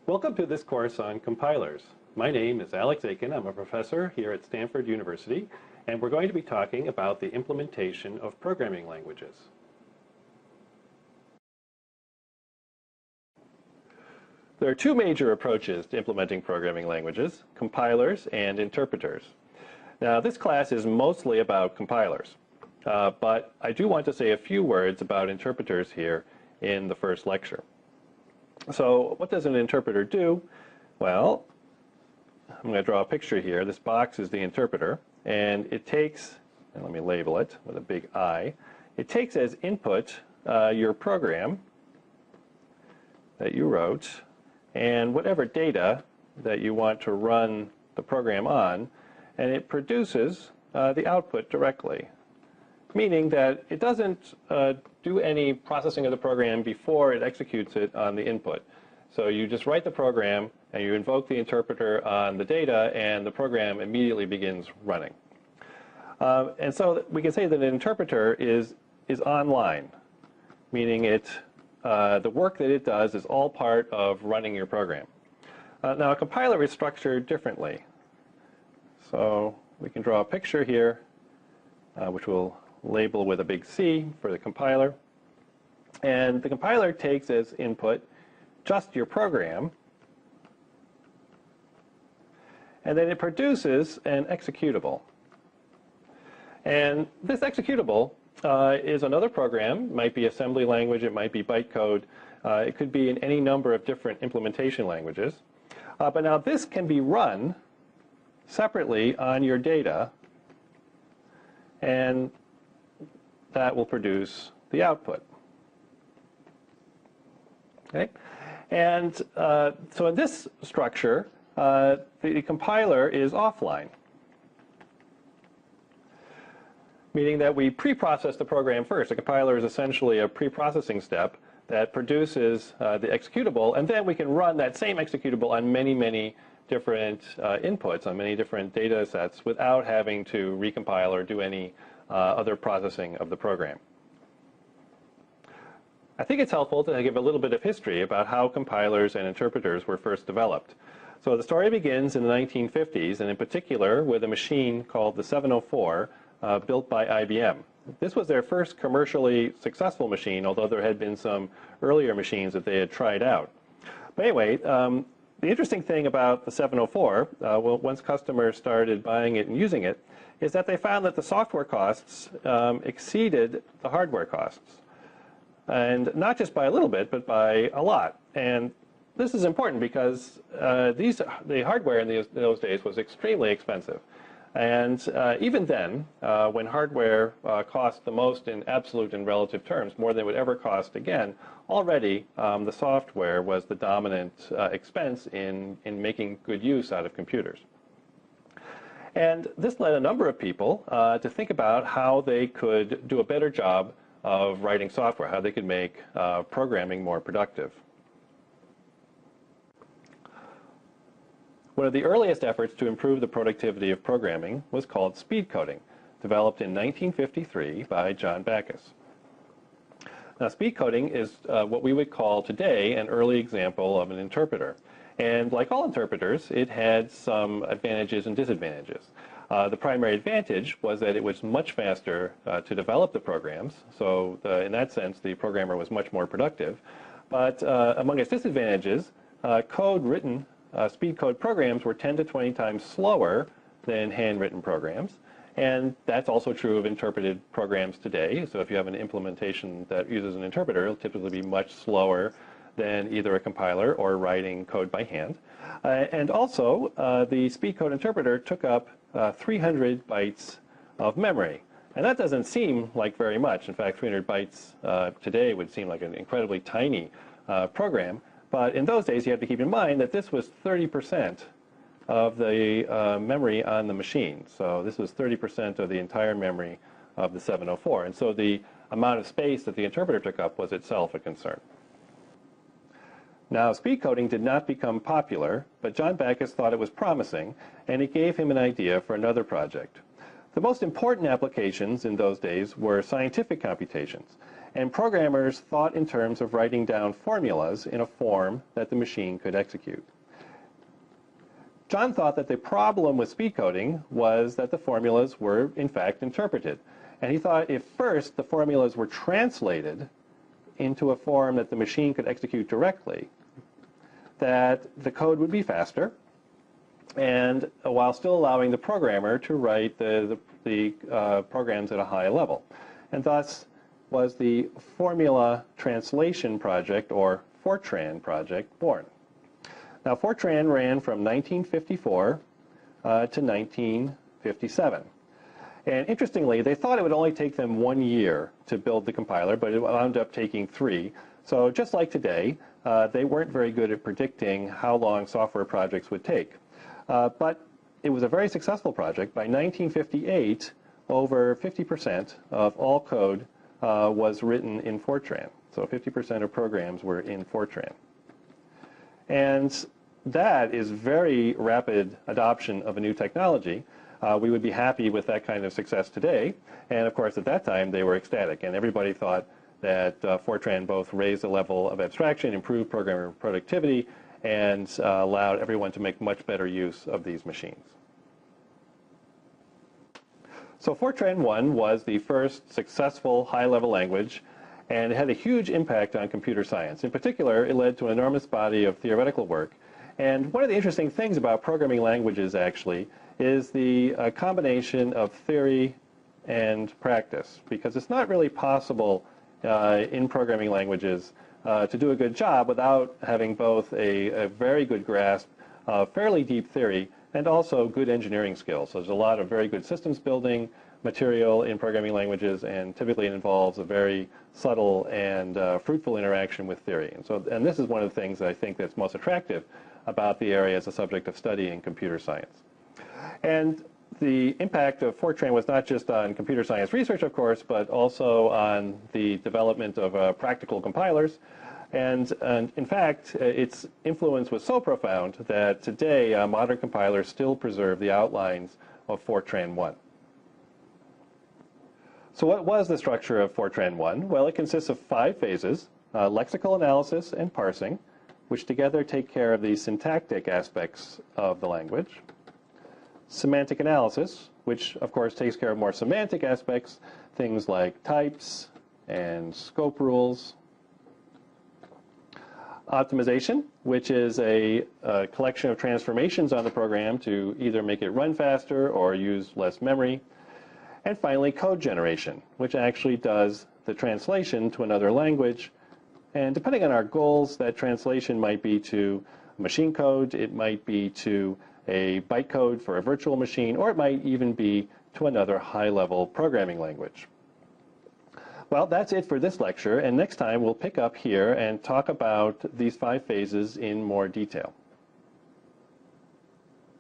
Welcome to this course on compilers. My name is Alex Aiken. I'm a professor here at Stanford University, and we're going to be talking about the implementation of programming languages. There are two major approaches to implementing programming languages, compilers and interpreters. Now, this class is mostly about compilers, but I do want to say a few words about interpreters here in the first lecture. So what does an interpreter do? Well, I'm going to draw a picture here. This box is the interpreter, and it takes, and let me label it with a big I, it takes as input your program that you wrote and whatever data that you want to run the program on, and it produces the output directly, meaning that it doesn't do any processing of the program before it executes it on the input. So you just write the program and you invoke the interpreter on the data, and the program immediately begins running. And so we can say that an interpreter is online, meaning the work that it does is all part of running your program. Now a compiler is structured differently. So we can draw a picture here, which we'll label with a big C for the compiler. And the compiler takes as input just your program, and then it produces an executable. And this executable is another program. It might be assembly language, it might be bytecode, it could be in any number of different implementation languages. But now this can be run separately on your data, and that will produce the output. Okay? And so in this structure, the compiler is offline, meaning that we pre-process the program first. The compiler is essentially a pre-processing step that produces the executable, and then we can run that same executable on many, many different inputs, on many different data sets, without having to recompile or do any other processing of the program. I think it's helpful to give a little bit of history about how compilers and interpreters were first developed. So the story begins in the 1950s, and in particular with a machine called the 704 built by IBM. This was their first commercially successful machine, although there had been some earlier machines that they had tried out. But anyway, the interesting thing about the 704, once customers started buying it and using it, is that they found that the software costs exceeded the hardware costs. And not just by a little bit, but by a lot. And this is important because the hardware in those days was extremely expensive. And even then, when hardware cost the most in absolute and relative terms, more than it would ever cost again, already the software was the dominant expense in making good use out of computers. And this led a number of people to think about how they could do a better job of writing software, how they could make programming more productive. One of the earliest efforts to improve the productivity of programming was called speed coding, developed in 1953 by John Backus. Now, speed coding is what we would call today an early example of an interpreter. And like all interpreters, it had some advantages and disadvantages. The primary advantage was that it was much faster to develop the programs, so in that sense the programmer was much more productive. But among its disadvantages, speed code programs were 10 to 20 times slower than handwritten programs, and that's also true of interpreted programs today. So if you have an implementation that uses an interpreter, it'll typically be much slower than either a compiler or writing code by hand. And also, the speed code interpreter took up 300 bytes of memory. And that doesn't seem like very much. In fact, 300 bytes today would seem like an incredibly tiny program. But in those days, you have to keep in mind that this was 30% of the memory on the machine. So this was 30% of the entire memory of the 704. And so the amount of space that the interpreter took up was itself a concern. Now, speed coding did not become popular, but John Backus thought it was promising, and it gave him an idea for another project. The most important applications in those days were scientific computations, And programmers thought in terms of writing down formulas in a form that the machine could execute. John thought that the problem with speed coding was that the formulas were, in fact, interpreted. And he thought if first the formulas were translated into a form that the machine could execute directly, that the code would be faster, and while still allowing the programmer to write the programs at a high level. And thus was the Formula Translation Project, or Fortran project, born. Now, Fortran ran from 1954 to 1957. And interestingly, they thought it would only take them 1 year to build the compiler, but it wound up taking 3. So just like today, they weren't very good at predicting how long software projects would take. But it was a very successful project. By 1958, over 50% of all code was written in Fortran. So 50% of programs were in Fortran. And that is very rapid adoption of a new technology. We would be happy with that kind of success today. And of course, at that time, they were ecstatic. And everybody thought that Fortran both raised the level of abstraction, improved programmer productivity, and allowed everyone to make much better use of these machines. So Fortran 1 was the first successful high-level language, and it had a huge impact on computer science. In particular, it led to an enormous body of theoretical work. And one of the interesting things about programming languages, actually, is the combination of theory and practice, because it's not really possible in programming languages to do a good job without having both a very good grasp of fairly deep theory and also good engineering skills. So there's a lot of very good systems building material in programming languages, and typically it involves a very subtle and fruitful interaction with theory. And this is one of the things that I think that's most attractive about the area as a subject of study in computer science. And the impact of Fortran was not just on computer science research, of course, but also on the development of practical compilers. And in fact, its influence was so profound that today modern compilers still preserve the outlines of Fortran 1. So what was the structure of Fortran 1? Well, it consists of 5 phases: lexical analysis and parsing, which together take care of the syntactic aspects of the language; semantic analysis, which of course takes care of more semantic aspects, things like types and scope rules; optimization, which is a collection of transformations on the program to either make it run faster or use less memory; and finally, code generation, which actually does the translation to another language. And depending on our goals, that translation might be to machine code, it might be to a bytecode for a virtual machine, or it might even be to another high-level programming language. Well, that's it for this lecture, and next time we'll pick up here and talk about these 5 phases in more detail.